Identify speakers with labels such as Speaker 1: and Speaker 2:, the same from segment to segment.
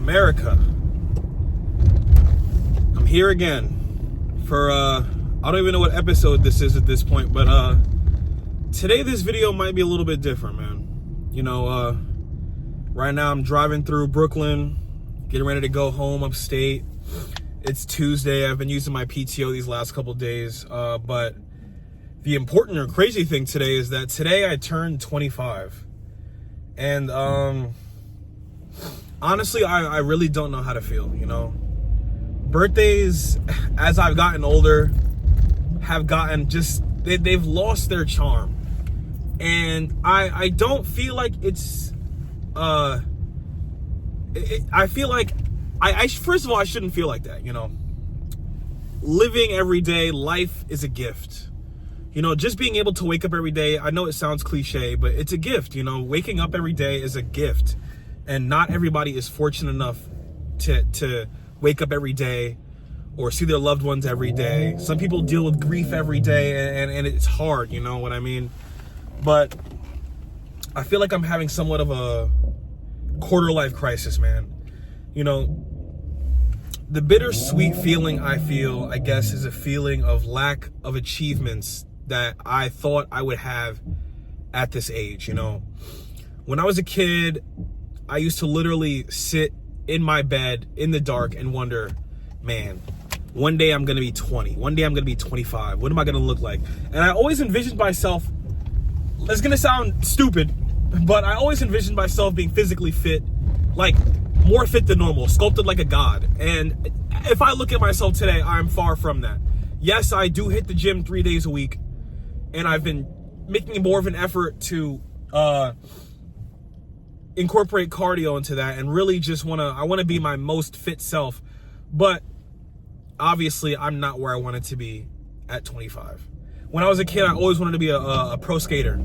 Speaker 1: America. I'm here again for I don't even know what episode this is at this point, but today this video might be a little bit different, man. You know, right now I'm driving through Brooklyn, getting ready to go home upstate. It's Tuesday. I've been using my PTO these last couple days, but the important or crazy thing today is that today I turned 25. And honestly, I really don't know how to feel, you know. Birthdays, as I've gotten older, have gotten just, they've lost their charm. And I don't feel like it's, I feel like, first of all, I shouldn't feel like that, you know. Living every day, life is a gift. You know, just being able to wake up every day, I know it sounds cliche, but it's a gift, you know. Waking up every day is a gift. And not everybody is fortunate enough to wake up every day or see their loved ones every day. Some people deal with grief every day, and it's hard, you know what I mean? But I feel like I'm having somewhat of a quarter-life crisis, man. You know, the bittersweet feeling I feel, I guess, is a feeling of lack of achievements that I thought I would have at this age, you know. When I was a kid, I used to literally sit in my bed in the dark and wonder, man, one day I'm going to be 20. One day I'm going to be 25. What am I going to look like? And I always envisioned myself, it's going to sound stupid, but I always envisioned myself being physically fit, like more fit than normal, sculpted like a god. And if I look at myself today, I'm far from that. Yes, I do hit the gym 3 days a week, and I've been making more of an effort to incorporate cardio into that and really just I want to be my most fit self. But obviously, I'm not where I wanted to be at 25. When I was a kid, I always wanted to be a pro skater,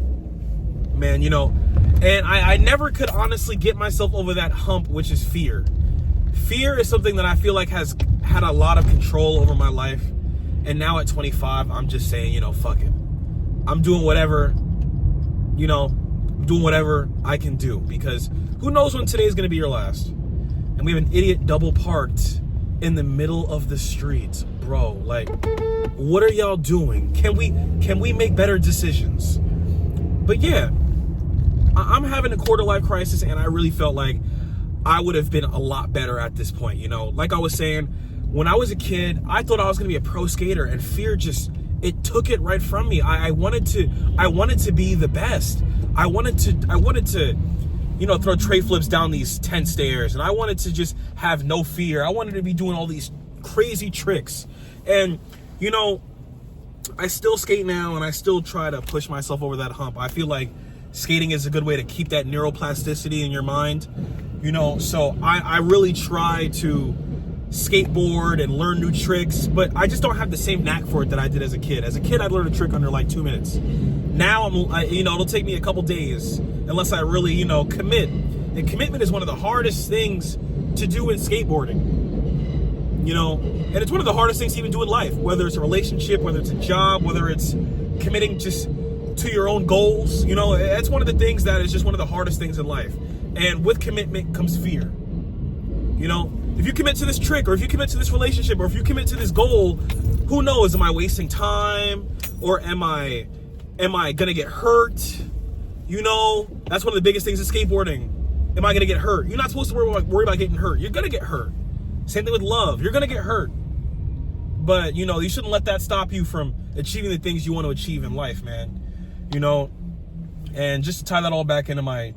Speaker 1: man, you know. And I never could honestly get myself over that hump, which is fear. Fear is something that I feel like has had a lot of control over my life. And now at 25, I'm just saying, you know, fuck it. I'm doing whatever, you know, doing whatever I can do, because who knows when today's going to be your last. And we have an idiot double parked in the middle of the street, bro. Like, what are y'all doing? Can we make better decisions? But yeah, I'm having a quarter life crisis, and I really felt like I would have been a lot better at this point, you know. Like I was saying, when I was a kid, I thought I was going to be a pro skater, and fear just, it took it right from me. I wanted to be the best. I wanted to, you know, throw tray flips down these 10 stairs, and I wanted to just have no fear. I wanted to be doing all these crazy tricks. And, you know, I still skate now, and I still try to push myself over that hump. I feel like skating is a good way to keep that neuroplasticity in your mind, you know. So I really try to skateboard and learn new tricks, but I just don't have the same knack for it that I did as a kid. As a kid, I'd learn a trick under like 2 minutes. Now you know, it'll take me a couple days unless I really, you know, commit. And commitment is one of the hardest things to do in skateboarding, you know. And it's one of the hardest things to even do in life, whether it's a relationship, whether it's a job, whether it's committing just to your own goals. You know, that's one of the things that is just one of the hardest things in life. And with commitment comes fear. You know, if you commit to this trick, or if you commit to this relationship, or if you commit to this goal, who knows? Am I wasting time, or am I gonna get hurt? You know, that's one of the biggest things in skateboarding. Am I gonna get hurt? You're not supposed to worry about getting hurt. You're gonna get hurt. Same thing with love. You're gonna get hurt. But, you know, you shouldn't let that stop you from achieving the things you want to achieve in life, man. You know, and just to tie that all back into my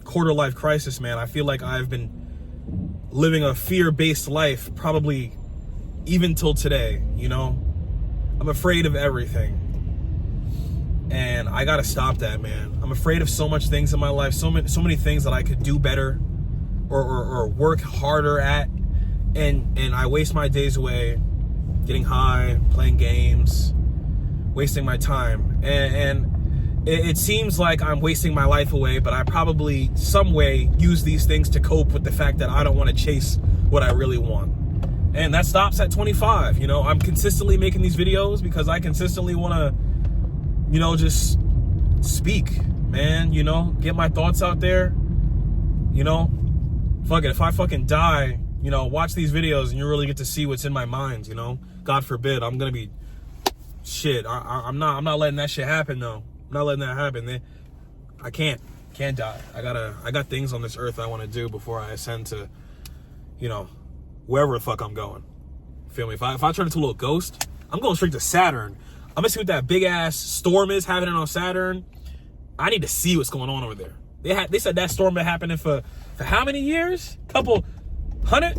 Speaker 1: quarter life crisis, man, I feel like I've been living a fear-based life probably even till today, you know. I'm afraid of everything, and I gotta stop that, man. I'm afraid of so much things in my life, so many things that I could do better or work harder at, and I waste my days away getting high, playing games, wasting my time, and it seems like I'm wasting my life away, but I probably some way use these things to cope with the fact that I don't want to chase what I really want. And that stops at 25. You know, I'm consistently making these videos because I consistently want to, you know, just speak, man, you know, get my thoughts out there, you know. fuck it, if I fucking die, you know, watch these videos and you really get to see what's in my mind, you know? God forbid, I'm gonna be, shit, I'm not letting that shit happen, though. I'm not letting that happen. I can't die. I got things on this earth I want to do before I ascend to, you know, wherever the fuck I'm going. Feel me? If I turn into a little ghost, I'm going straight to Saturn. I'm gonna see what that big ass storm is happening on Saturn. I need to see what's going on over there. They said that storm been happening for how many years? Couple hundred,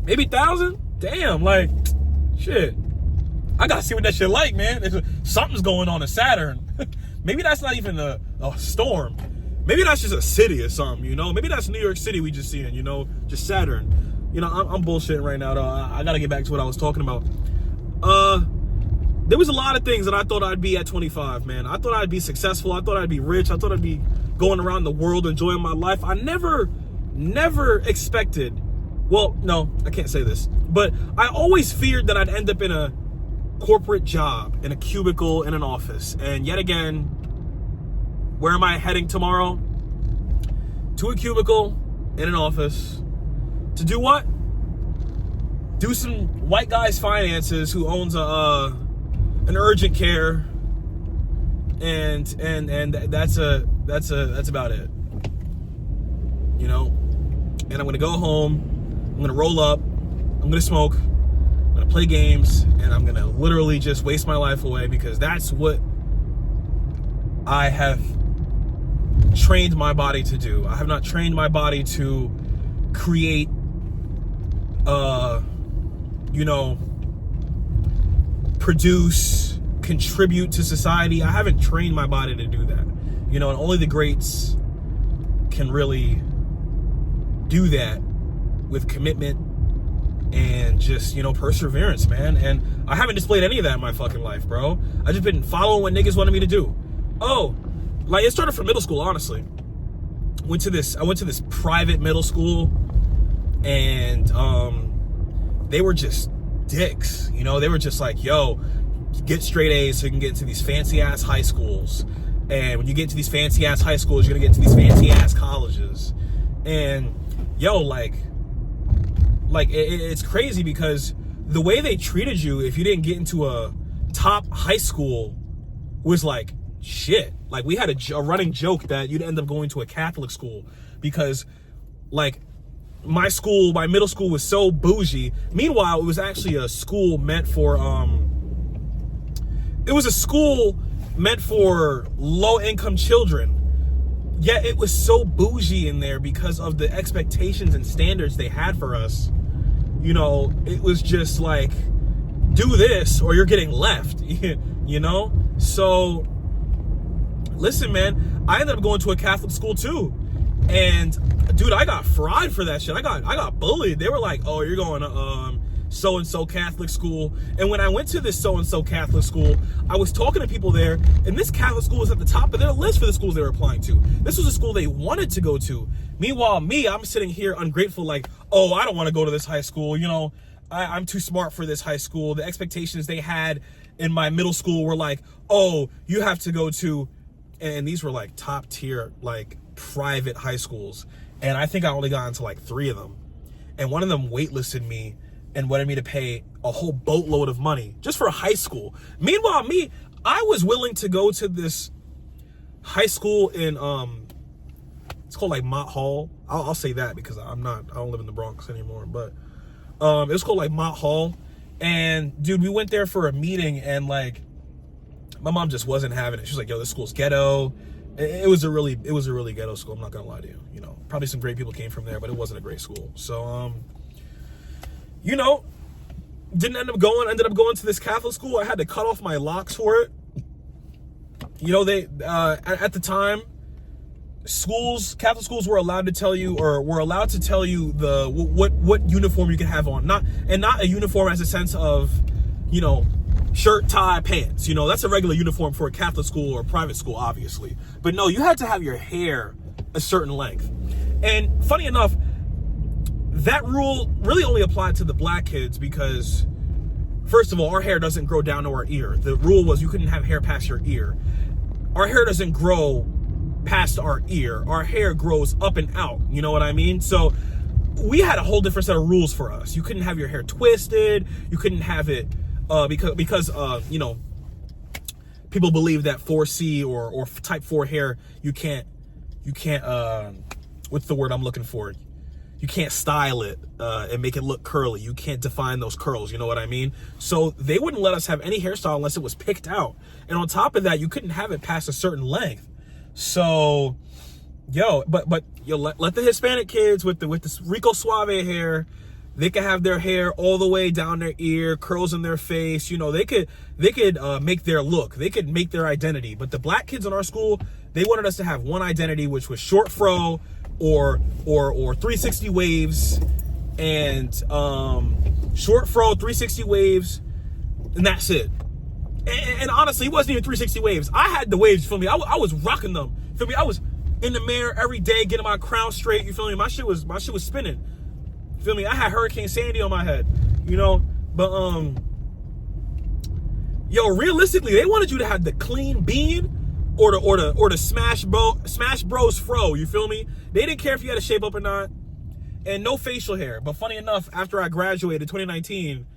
Speaker 1: maybe 1,000. Damn, like, shit. I gotta see what that shit like, man. Something's going on in Saturn. Maybe that's not even a storm. Maybe that's just a city or something, you know? Maybe that's New York City we just seeing, you know? Just Saturn. You know, I'm bullshitting right now, though. I gotta get back to what I was talking about. There was a lot of things that I thought I'd be at 25, man. I thought I'd be successful. I thought I'd be rich. I thought I'd be going around the world enjoying my life. I never expected, well, no, I can't say this, but I always feared that I'd end up in a corporate job, in a cubicle, in an office. And yet again, where am I heading tomorrow? To a cubicle, in an office. To do what? Do some white guy's finances who owns an urgent care, and that's about it. You know? And I'm gonna go home, I'm gonna roll up, I'm gonna smoke, I'm gonna play games, and I'm gonna literally just waste my life away, because that's what I have trained my body to do. I have not trained my body to create, you know, produce, contribute to society. I haven't trained my body to do that. You know, and only the greats can really do that with commitment and just, you know, perseverance, man. And I haven't displayed any of that in my fucking life, bro. I just been following what niggas wanted me to do. Oh, like, it started from middle school, honestly. I went to this private middle school, and they were just dicks, you know? They were just like, yo, get straight A's so you can get into these fancy ass high schools. And when you get to these fancy ass high schools, you're gonna get to these fancy ass colleges. And yo, like it's crazy, because the way they treated you if you didn't get into a top high school was like shit. Like, we had a running joke that you'd end up going to a Catholic school, because like my middle school was so bougie. Meanwhile, it was actually a school meant for low income children. Yet it was so bougie in there because of the expectations and standards they had for us. You know, it was just like, do this or you're getting left, you know? So listen, man, I ended up going to a Catholic school too. And dude, I got fried for that shit. I got bullied. They were like, oh, you're going to so-and-so Catholic school. And when I went to this so-and-so Catholic school, I was talking to people there, and this Catholic school was at the top of their list for the schools they were applying to. This was a school they wanted to go to. Meanwhile, I'm sitting here ungrateful, like, oh, I don't want to go to this high school. You know, I'm too smart for this high school. The expectations they had in my middle school were like, oh, you have to go to, and these were like top tier, like private high schools. And I think I only got into like 3 of them. And one of them waitlisted me and wanted me to pay a whole boatload of money just for high school. Meanwhile, I was willing to go to this high school in, it's called like Mott Hall. I'll say that because I don't live in the Bronx anymore, but it was called like Mott Hall. And dude, we went there for a meeting, and like, my mom just wasn't having it. She was like, yo, this school's ghetto. It was a really ghetto school. I'm not gonna lie to you. You know, probably some great people came from there, but it wasn't a great school. So, you know, ended up going to this Catholic school. I had to cut off my locks for it. You know, they at the time, Catholic schools were allowed to tell you what uniform you can have on. Not a uniform as a sense of, you know, shirt, tie, pants. You know, that's a regular uniform for a Catholic school or a private school, obviously. But no, you had to have your hair a certain length. And funny enough, that rule really only applied to the black kids because, first of all, our hair doesn't grow down to our ear. The rule was you couldn't have hair past your ear. Our hair doesn't grow past our ear. Our hair grows up and out. You know what I mean? So we had a whole different set of rules for us. You couldn't have your hair twisted. You couldn't have it because you know, people believe that 4C or type 4 hair, you can't what's the word I'm looking for? You can't style it and make it look curly. You can't define those curls, you know what I mean? So they wouldn't let us have any hairstyle unless it was picked out. And on top of that, you couldn't have it past a certain length. So, but let the Hispanic kids with this Rico Suave hair, they could have their hair all the way down their ear, curls in their face. You know, they could make their look. They could make their identity. But the black kids in our school, they wanted us to have one identity, which was short fro or 360 waves, and short fro, 360 waves, and that's it. And honestly, it wasn't even 360 waves. I had the waves, you feel me? I was rocking them. You feel me? I was in the mirror every day getting my crown straight. You feel me? My shit was spinning. You feel me? I had Hurricane Sandy on my head. You know, but realistically, they wanted you to have the clean bean or the Smash Bros fro. You feel me? They didn't care if you had a shape up or not, and no facial hair. But funny enough, after I graduated 2019,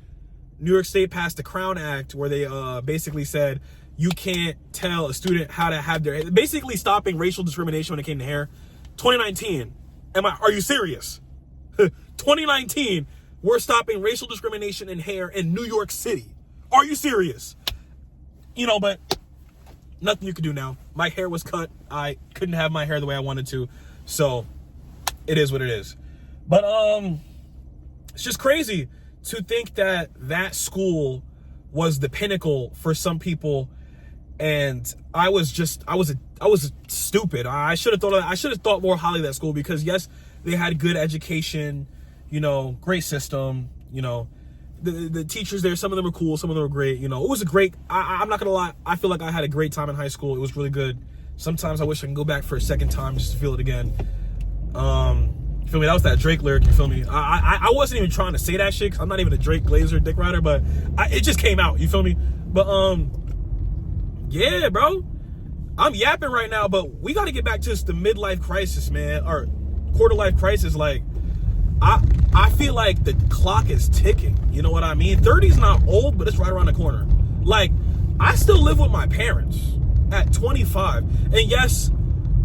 Speaker 1: New York State passed the Crown Act where they basically said you can't tell a student how to have their hair, basically stopping racial discrimination when it came to hair. 2019, are you serious? 2019, we're stopping racial discrimination in hair in New York City. Are you serious? You know, but nothing you can do now. My hair was cut. I couldn't have my hair the way I wanted to. So it is what it is. But it's just crazy to think that school was the pinnacle for some people, and I was stupid. I should have thought more highly of that school, because yes, they had good education, you know, great system, you know, the teachers there, some of them were cool, some of them were great, you know. It was a great, I'm not gonna lie, I feel like I had a great time in high school. It was really good. Sometimes I wish I can go back for a second time just to feel it again. You feel me? That was that Drake lyric, you feel me? I wasn't even trying to say that shit, because I'm not even a Drake Glazer dick rider, but it just came out, you feel me? But yeah, bro, I'm yapping right now, but we got to get back to the midlife crisis, man, or quarter life crisis. Like, I feel like the clock is ticking, you know what I mean? 30's not old, but it's right around the corner. Like, I still live with my parents at 25, and yes,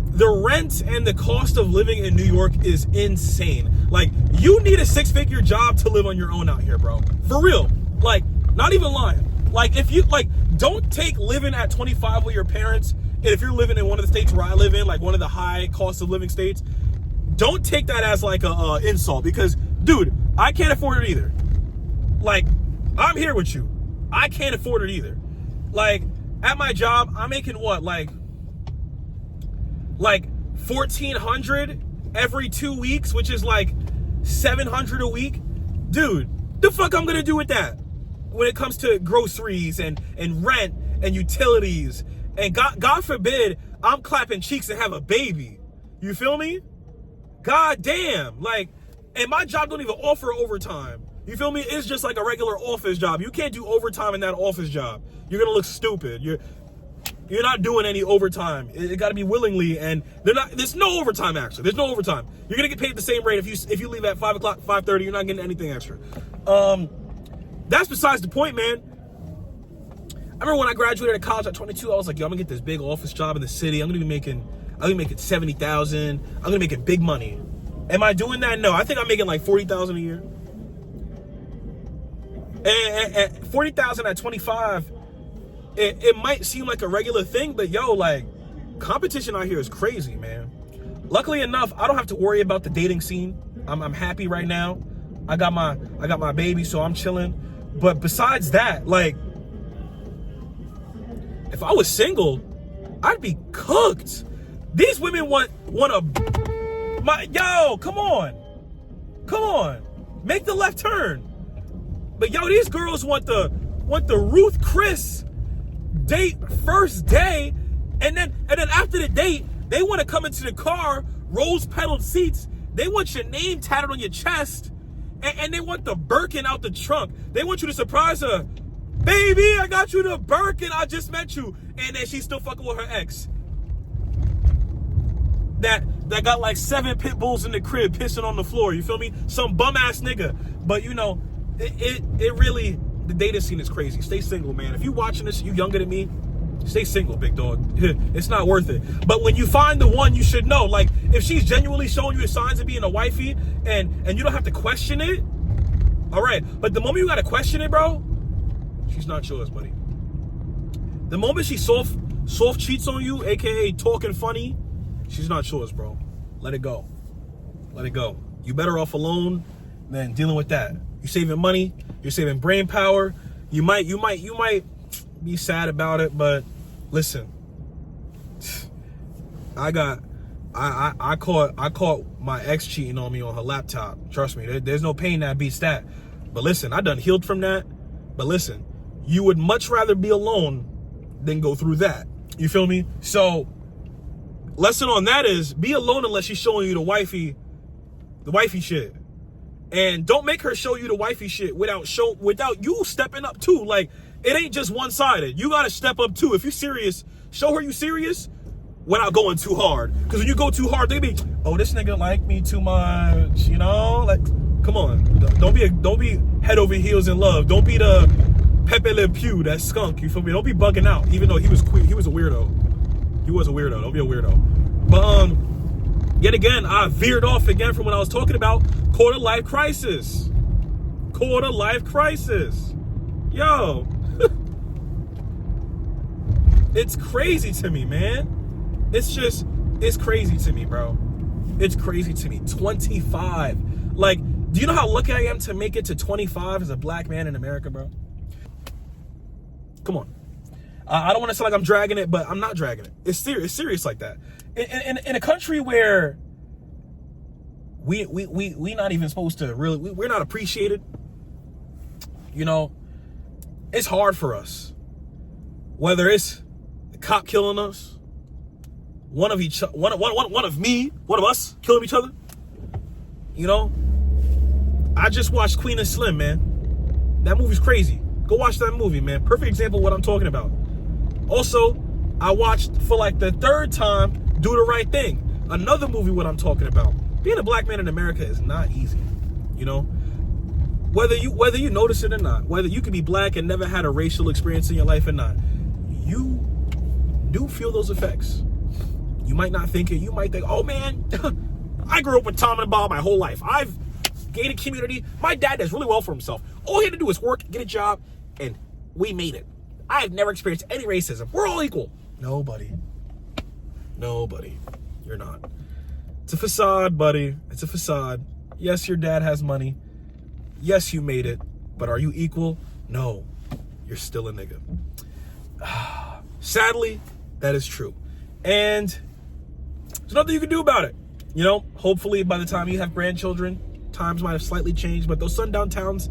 Speaker 1: the rent and the cost of living in New York is insane. Like, you need a 6-figure job to live on your own out here, bro. For real. Like, not even lying. Like, if you, like, don't take living at 25 with your parents, and if you're living in one of the states where I live in, like one of the high cost of living states, don't take that as like a insult, because, dude, I can't afford it either. Like, I'm here with you. I can't afford it either. Like, at my job, I'm making what, like $1,400 every 2 weeks, which is like $700 a week. Dude, the fuck I'm gonna do with that when it comes to groceries and rent and utilities? And God forbid I'm clapping cheeks and have a baby. You feel me? God damn. Like, and my job don't even offer overtime. You feel me? It's just like a regular office job. You can't do overtime in that office job. You're gonna look stupid. You're not doing any overtime. It got to be willingly, and there's no overtime, actually. There's no overtime. You're gonna get paid the same rate if you leave at 5 o'clock, 5:30. You're not getting anything extra. That's besides the point, man. I remember when I graduated college at 22, I was like, yo, I'm gonna get this big office job in the city. I'm gonna be making $70,000. I'm gonna make big money. Am I doing that? No, I think I'm making like $40,000 a year. And $40,000 at 25. It might seem like a regular thing, but yo, like, competition out here is crazy, man. Luckily enough, I don't have to worry about the dating scene. I'm happy right now. I got my baby, so I'm chilling. But besides that, like, if I was single, I'd be cooked. These women want yo, come on, make the left turn. But yo, these girls want the Ruth Chris date first day, and then after the date, they want to come into the car, rose-pedaled seats. They want your name tatted on your chest, and they want the Birkin out the trunk. They want you to surprise her. Baby, I got you the Birkin. I just met you. And then she's still fucking with her ex. that got like 7 pit bulls in the crib pissing on the floor. You feel me? Some bum ass nigga. But you know, it really, the dating scene is crazy. Stay single, man. If you watching this, you younger than me, stay single, big dog. It's not worth it. But when you find the one, you should know. Like, if she's genuinely showing you signs of being a wifey, and you don't have to question it, all right. But the moment you gotta question it, bro, she's not yours, buddy. The moment she soft cheats on you, aka talking funny, she's not yours, bro. Let it go. Let it go. You better off alone than dealing with that. You're saving money. You're saving brain power. You might be sad about it, but listen. I caught my ex cheating on me on her laptop. Trust me, there's no pain that beats that. But listen, I done healed from that. But listen, you would much rather be alone than go through that. You feel me? So, lesson on that is, be alone unless she's showing you the wifey shit. And don't make her show you the wifey shit without you stepping up too. Like, it ain't just one-sided. You gotta step up too. If you're serious, show her you serious without going too hard. Because when you go too hard, they be, oh, this nigga like me too much, you know? Like, come on. Don't be head over heels in love. Don't be the Pepe Le Pew, that skunk, you feel me? Don't be bugging out, even though he was a weirdo. He was a weirdo. Don't be a weirdo. But yet again, I veered off again from what I was talking about. Quarter life crisis. Quarter life crisis. Yo. It's crazy to me, man. It's crazy to me, bro. It's crazy to me. 25. Like, do you know how lucky I am to make it to 25 as a black man in America, bro? Come on. I don't want to sound like I'm dragging it, but I'm not dragging it. It's serious like that. In a country where we not even supposed to really, we're not appreciated. You know, it's hard for us. Whether it's the cop killing us, one of us killing each other. You know, I just watched Queen and Slim, man. That movie's crazy. Go watch that movie, man. Perfect example of what I'm talking about. Also, I watched for like the 3rd time Do the Right Thing. Another movie what I'm talking about. Being a black man in America is not easy, you know? Whether you notice it or not, whether you could be black and never had a racial experience in your life or not, you do feel those effects. You might not think it. You might think, oh man, I grew up with Tom and Bob my whole life. I've gated community. My dad does really well for himself. All he had to do was work, get a job, and we made it. I've never experienced any racism. We're all equal. Nobody. You're not. It's a facade, buddy. It's a facade. Yes, your dad has money. Yes, you made it. But are you equal? No. You're still a nigga. Sadly, that is true. And there's nothing you can do about it. You know, hopefully by the time you have grandchildren, times might have slightly changed, but those sundown towns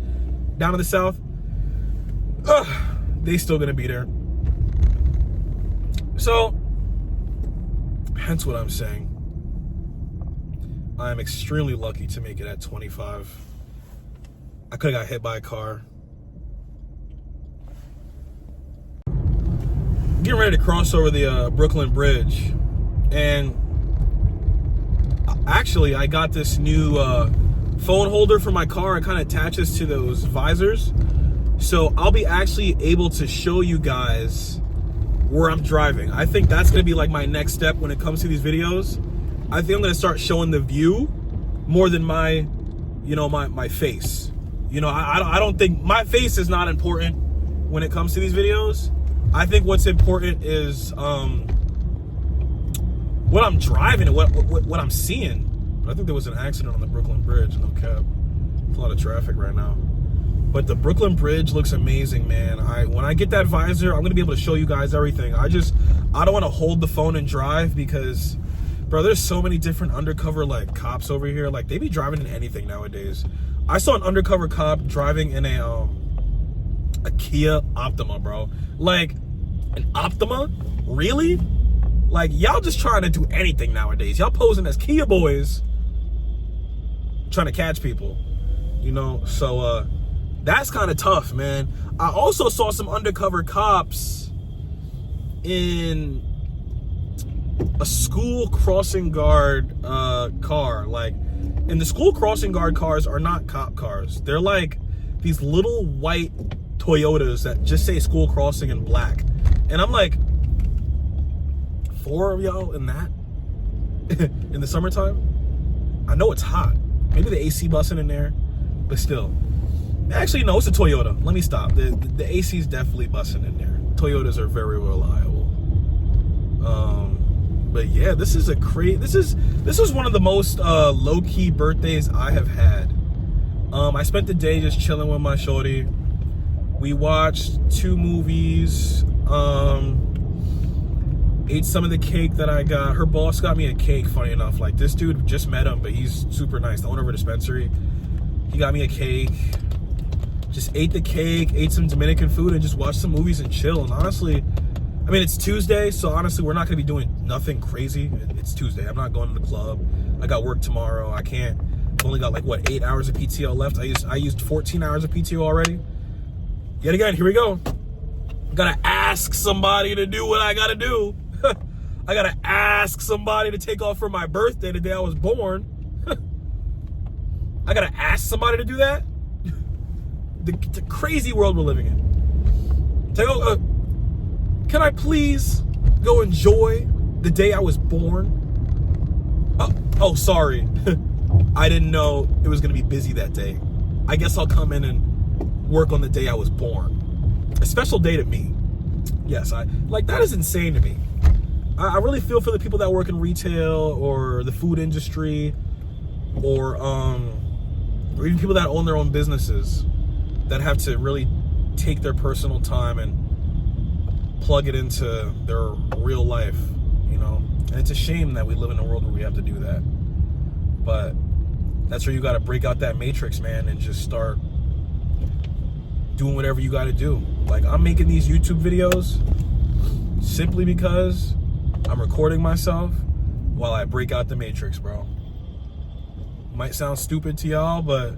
Speaker 1: down in the South, they still gonna be there. So, hence what I'm saying. I am extremely lucky to make it at 25. I could have got hit by a car. Getting ready to cross over the Brooklyn Bridge, and actually I got this new phone holder for my car. It kind of attaches to those visors, so I'll be actually able to show you guys where I'm driving. I think that's gonna be like my next step when it comes to these videos. I think I'm gonna start showing the view more than my, you know, my face. You know, I don't think my face is not important when it comes to these videos. I think what's important is what I'm driving and what I'm seeing. I think there was an accident on the Brooklyn Bridge, no cap. There's a lot of traffic right now. But the Brooklyn Bridge looks amazing, man. When I get that visor, I'm gonna be able to show you guys everything. I don't wanna hold the phone and drive because, bro, there's so many different undercover like cops over here. Like, they be driving in anything nowadays. I saw an undercover cop driving in a Kia Optima, bro. Like, an Optima? Really? Like, y'all just trying to do anything nowadays. Y'all posing as Kia boys, trying to catch people, you know? So, that's kind of tough, man. I also saw some undercover cops in a school crossing guard car. Like, and the school crossing guard cars are not cop cars. They're like these little white Toyotas that just say school crossing in black. And I'm like, 4 of y'all in that in the summertime? I know it's hot. Maybe the AC busting in there, but still. Actually, no, it's a Toyota. Let me stop. The AC is definitely busting in there. Toyotas are very reliable. But yeah, this is one of the most low-key birthdays I have had. I spent the day just chilling with my shorty. We watched 2 movies. Ate some of the cake that I got. Her boss got me a cake, funny enough. Like, this dude, just met him, but he's super nice. The owner of a dispensary. He got me a cake. Just ate the cake, ate some Dominican food, and just watched some movies and chill. And honestly, I mean, it's Tuesday, so honestly, we're not going to be doing nothing crazy. It's Tuesday. I'm not going to the club. I got work tomorrow. I can't. I've only got, like, what, 8 hours of PTO left? I used 14 hours of PTO already. Yet again, here we go. Gotta ask somebody to do what I gotta do. I gotta ask somebody to take off for my birthday, the day I was born. I gotta ask somebody to do that. The crazy world we're living in. Can I please go enjoy the day I was born? Oh, sorry. I didn't know it was gonna be busy that day. I guess I'll come in and work on the day I was born. A special day to me. Yes, that is insane to me. I really feel for the people that work in retail or the food industry, or even people that own their own businesses that have to really take their personal time and plug it into their real life, you know? And it's a shame that we live in a world where we have to do that. But that's where you got to break out that matrix, man, and just start doing whatever you got to do. Like, I'm making these YouTube videos simply because I'm recording myself while I break out the matrix, bro. Might sound stupid to y'all, but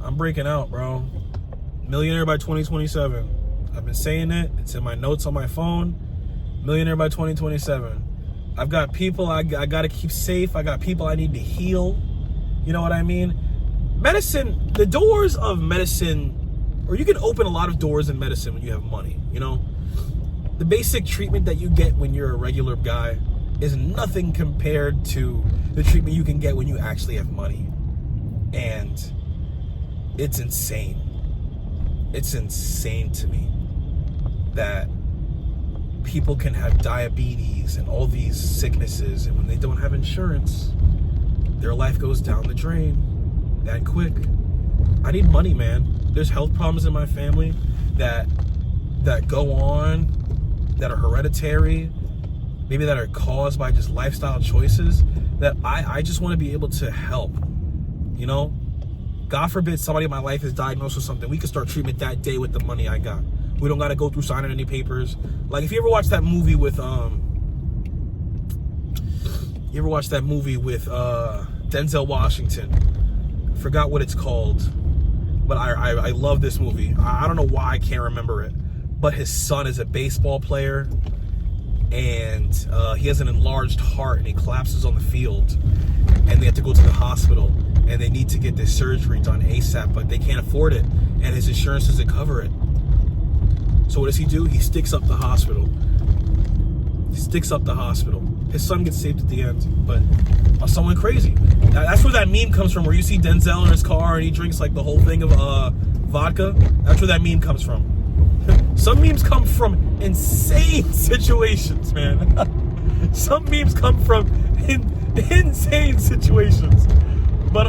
Speaker 1: I'm breaking out, bro. Millionaire by 2027. I've been saying it. It's in my notes on my phone. Millionaire by 2027. I've got people I got to keep safe. I got people I need to heal. You know what I mean? Medicine, the doors of medicine, or you can open a lot of doors in medicine when you have money, you know? The basic treatment that you get when you're a regular guy is nothing compared to the treatment you can get when you actually have money. And it's insane. It's insane to me that people can have diabetes and all these sicknesses, and when they don't have insurance, their life goes down the drain that quick. I need money, man. There's health problems in my family that go on, that are hereditary, maybe that are caused by just lifestyle choices, that I just want to be able to help, you know? God forbid somebody in my life is diagnosed with something. We can start treatment that day with the money I got. We don't got to go through signing any papers. Like, if you ever watch that movie with Denzel Washington, forgot what it's called, but I love this movie. I don't know why I can't remember it, but his son is a baseball player, and he has an enlarged heart, and he collapses on the field, and they have to go to the hospital, and they need to get this surgery done ASAP, but they can't afford it, and his insurance doesn't cover it. So what does he do? He sticks up the hospital. His son gets saved at the end, but someone crazy. That's where that meme comes from, where you see Denzel in his car and he drinks like the whole thing of vodka. That's where that meme comes from. Some memes come from insane situations, man. Some memes come from insane situations. But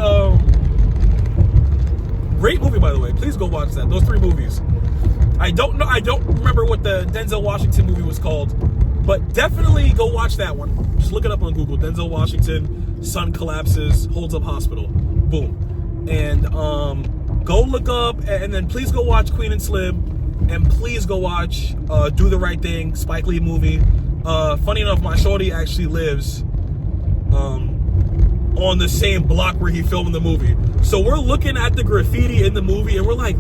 Speaker 1: great movie, by the way. Please go watch that. Those 3 movies. I don't remember what the Denzel Washington movie was called, but definitely go watch that one. Just look it up on Google. Denzel Washington, son collapses, holds up hospital. Boom. And go look up, and then please go watch Queen and Slim, and please go watch Do the Right Thing, Spike Lee movie. Funny enough, my shorty actually lives on the same block where he filmed the movie. So we're looking at the graffiti in the movie, and we're like,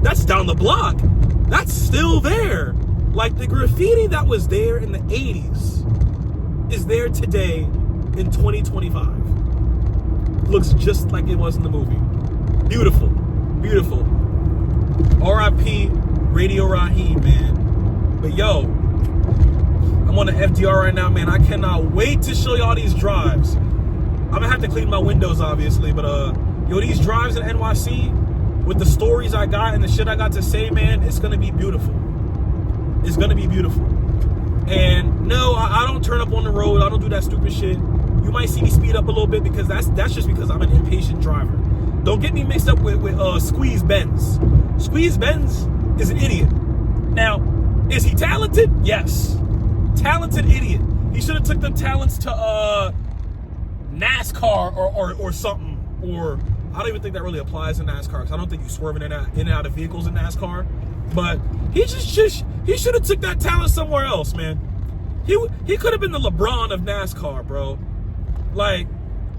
Speaker 1: that's down the block. That's still there. Like, the graffiti that was there in the 80s is there today in 2025. Looks just like it was in the movie. Beautiful, beautiful. R.I.P. Radio Raheem, man. But yo, I'm on the FDR right now, man. I cannot wait to show y'all these drives. I'm gonna have to clean my windows, obviously, but yo, these drives in NYC with the stories I got and the shit I got to say, man, it's gonna be beautiful. It's gonna be beautiful. And no, I don't turn up on the road. I don't do that stupid shit. You might see me speed up a little bit because that's just because I'm an impatient driver. Don't get me mixed up with Squeeze Benz. Squeeze Benz is an idiot. Now, is he talented? Yes. Talented idiot. He should have took them talents to NASCAR or something. Or I don't even think that really applies in NASCAR because I don't think you swerving in and out of vehicles in NASCAR. But he should have took that talent somewhere else, man. He could have been the LeBron of NASCAR, bro. Like,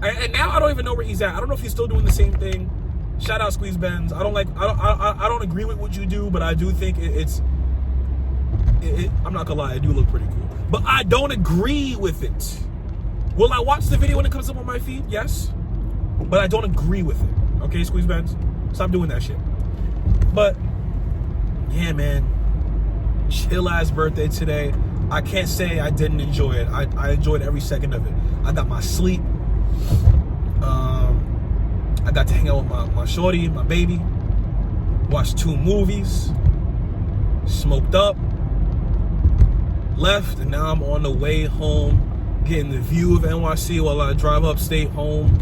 Speaker 1: and now I don't even know where he's at. I don't know if he's still doing the same thing. Shout out Squeeze Benz. I don't agree with what you do, but I do think I'm not gonna lie, it do look pretty cool. But I don't agree with it. Will I watch the video when it comes up on my feed? Yes. But I don't agree with it. Okay, Squeeze Benz? Stop doing that shit. But yeah, man. Chill ass birthday today. I can't say I didn't enjoy it. I enjoyed every second of it. I got my sleep. I got to hang out with my shorty, my baby. Watched 2 movies. Smoked up. Left, and now I'm on the way home, getting the view of NYC while I drive upstate home.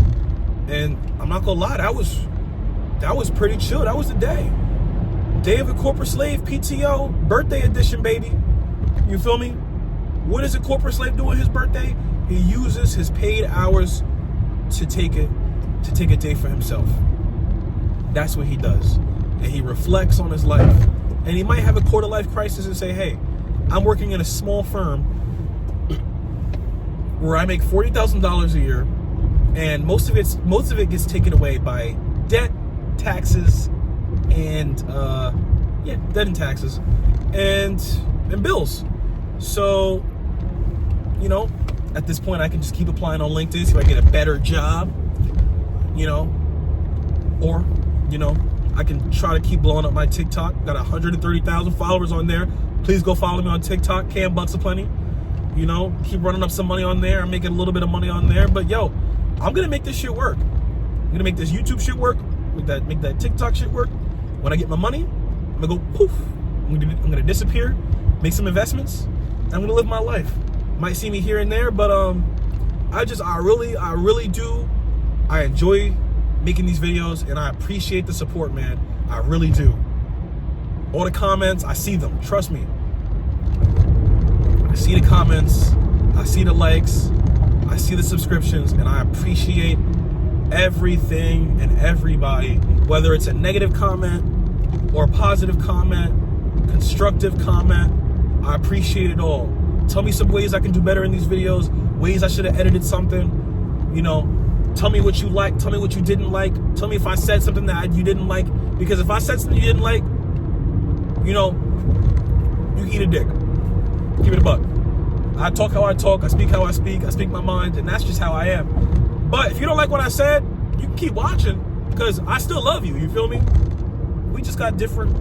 Speaker 1: And I'm not gonna lie, that was pretty chill. That was the day. Day of a Corporate Slave, PTO, birthday edition, baby. You feel me? What does a corporate slave do on his birthday? He uses his paid hours to take a day for himself. That's what he does. And he reflects on his life. And he might have a quarter life crisis and say, hey, I'm working in a small firm where I make $40,000 a year, and most of it gets taken away by debt, taxes, and debt and taxes, and bills. So, you know, at this point, I can just keep applying on LinkedIn, see if I get a better job, you know, or, you know, I can try to keep blowing up my TikTok. Got 130,000 followers on there. Please go follow me on TikTok, Cam Bucks Aplenty. You know, keep running up some money on there. I'm making a little bit of money on there. But yo, I'm gonna make this shit work. I'm gonna make this YouTube shit work. Make that TikTok shit work. When I get my money, I'm gonna go poof. I'm gonna disappear, make some investments, and I'm gonna live my life. Might see me here and there, but I really do. I enjoy making these videos, and I appreciate the support, man. I really do. All the comments, I see them. Trust me. I see the comments. I see the likes. I see the subscriptions, and I appreciate everything and everybody, whether it's a negative comment or a positive comment, constructive comment. I appreciate it all. Tell me some ways I can do better in these videos, ways I should have edited something, you know. Tell me what you like, tell me what you didn't like. Tell me if I said something that you didn't like, because if I said something you didn't like, you know, you can eat a dick. Keep it a buck. I talk how I talk, I speak how I speak my mind, and that's just how I am. But if you don't like what I said, you can keep watching, because I still love you, you feel me? We just got different,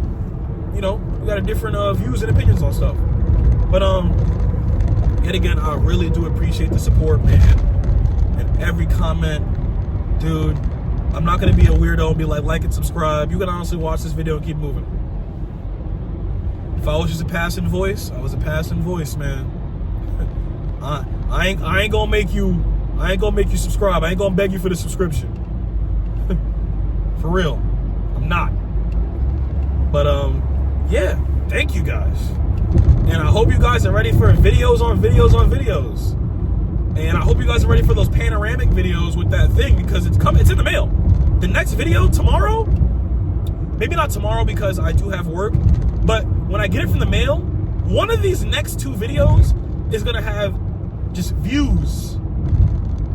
Speaker 1: you know, we got a different views and opinions on stuff. But yet again, I really do appreciate the support, man. And every comment, dude, I'm not gonna be a weirdo and be like and subscribe. You can honestly watch this video and keep moving. If I was just a passing voice, I was a passing voice, man. I ain't gonna make you subscribe. I ain't gonna beg you for the subscription. For real. I'm not. But yeah, thank you guys. And I hope you guys are ready for videos on videos on videos. And I hope you guys are ready for those panoramic videos with that thing, because it's coming. It's in the mail. The next video tomorrow, maybe not tomorrow because I do have work, but when I get it from the mail, one of these next 2 videos is gonna have just views.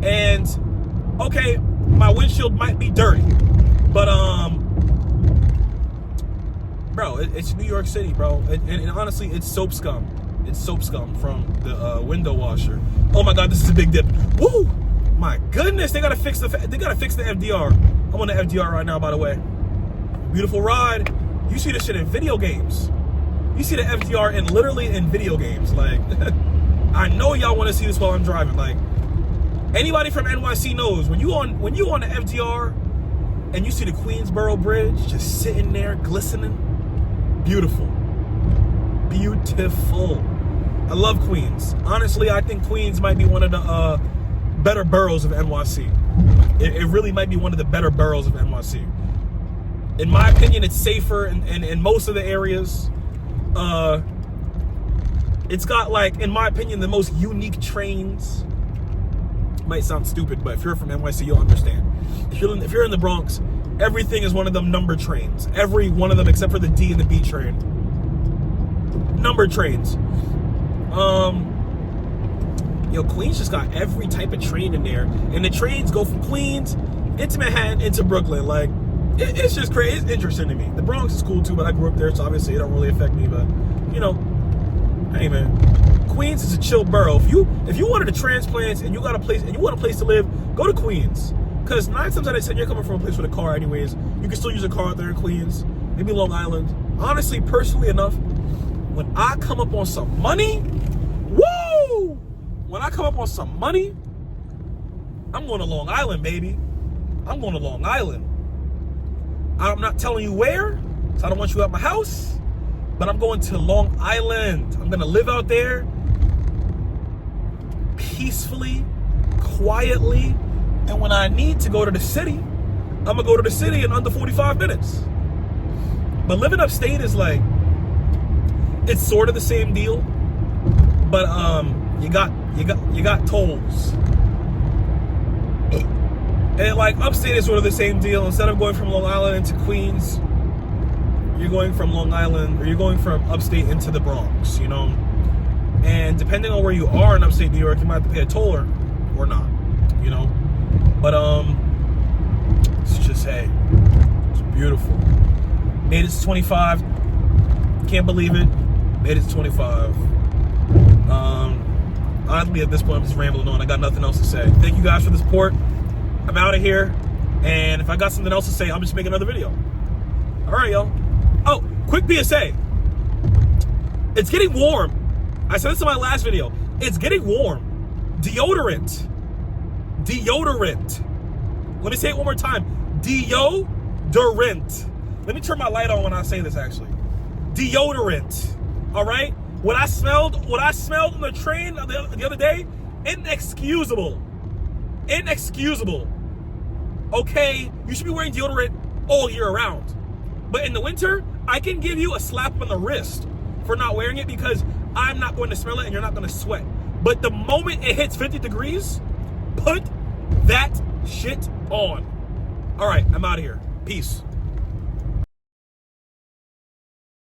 Speaker 1: And okay, my windshield might be dirty, but bro, it's New York City, bro, and honestly, it's soap scum. it's soap scum from the window washer. Oh my God, this is a big dip. Woo! My goodness, they gotta fix the FDR. I'm on the FDR right now, by the way. Beautiful ride. You see this shit in video games. You see the FDR literally in video games. Like, I know y'all want to see this while I'm driving. Like, anybody from NYC knows when you on the FDR and you see the Queensboro Bridge just sitting there glistening. Beautiful. Beautiful. I love Queens. Honestly, I think Queens might be one of the better boroughs of NYC. It really might be one of the better boroughs of NYC. In my opinion, it's safer in most of the areas. It's got, like, in my opinion, the most unique trains. Might sound stupid, but if you're from NYC, you'll understand. If you're in the Bronx, everything is one of them number trains. Every one of them except for the D and the B train. Number trains. Queens just got every type of train in there. And the trains go from Queens into Manhattan into Brooklyn. Like, it's just crazy. It's interesting to me. The Bronx is cool too, but I grew up there, so obviously it don't really affect me. But, hey man, Queens is a chill borough. If you wanted a transplant and you want a place to live, go to Queens. Because 9 times out of 10, you're coming from a place with a car anyways. You can still use a car out there in Queens. Maybe Long Island. Honestly, personally enough, when I come up on some money, woo! When I come up on some money, I'm going to Long Island, baby. I'm going to Long Island. I'm not telling you where, so I don't want you at my house, but I'm going to Long Island. I'm going to live out there peacefully, quietly, and when I need to go to the city, I'm going to go to the city in under 45 minutes. But living upstate is like, it's sort of the same deal, but you got tolls. And like upstate is sort of the same deal. Instead of going from Long Island into Queens, you're going from Long Island, or you're going from upstate into the Bronx, And depending on where you are in upstate New York, you might have to pay a toll or not, But it's just, hey, it's beautiful. Made it to 25. Can't believe it. Made it to 25. Honestly, at this point, I'm just rambling on. I got nothing else to say. Thank you guys for the support. I'm out of here. And if I got something else to say, I'll just make another video. All right, y'all. Oh, quick PSA. It's getting warm. I said this in my last video. It's getting warm. Deodorant. Let me say it one more time. Deodorant. Let me turn my light on when I say this, actually. Deodorant. All right? What I smelled on the train the other day, inexcusable. Okay, you should be wearing deodorant all year round. But in the winter, I can give you a slap on the wrist for not wearing it because I'm not going to smell it and you're not going to sweat. But the moment it hits 50 degrees, put that shit on. All right, I'm out of here. Peace.